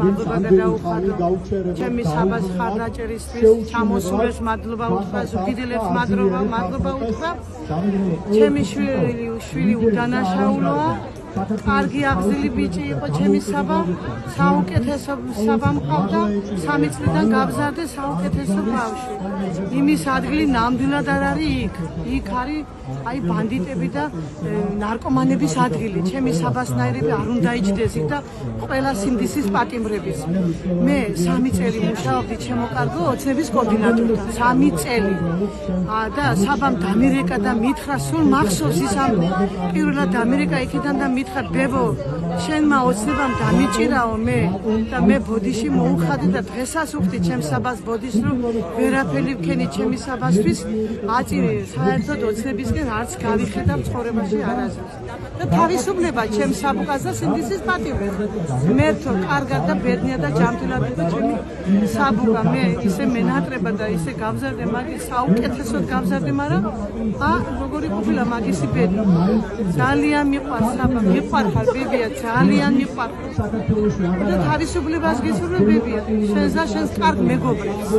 მადლობა გადაუხადო ჩემი საბას ხარდაჭერისთვის ჩამოსულებს მადლობა უთხრა ზუგდიდელებს მადლობა უთხრა ჩემი შვილი უდანაშაულოა კარგი აღზრდილი ბიჭი იყო ჩემი საბა საუკეთესო საბა მყავდა 3 წლიდან გავზარდე საუკეთესო ბავშვი იმის ადგილი ნამდვილად არ არის იქ არის აი ბანდიტები და ნარკომანების ადგილი ჩემი საბასნაირები არ უნდა იჯდეს იქ და ყველა სიმდისის პატიმრების მე 3 წელი მუშაობდი ჩემო კარგო ოცნების კოორდინატორად 3 წელი და საბამ დამირეკა და მითხრა სულ მახსოვს ის ამ პირველად დამირეკა იქიდან და მითხრა ბებო შენმა ოცნებამ დამიჭირაო მე და მე ბოდიში მოუხადე და დღესაც უხდი ჩემს საბას ბოდიშს რომ ვერაფერი ვქენი ჩემი საბასთვის აწირე საერთოდ ოცნებისკენ არც გავიხედავ ცხოვრებაში არასდროს და თავისუფლება ჩემს საბუკას და სიმდისის პატიმრებს მერთო კარგად და ბედნიად და ჯანმრთელად იყო ჩემი საბუკა მე ისე მენატრება და ისე გავზარდე მაგის საუკეთესოდ გავზარდე მაგრამ როგორი ყოფილა მაგისი ბედნი ძალიან მიყვარს საბა მიყვარხარ ბებია ძალიან მიყვარხარ და თავისუფლებას გისურვებ ბებია შენს და შენს კარგ მეგობრებს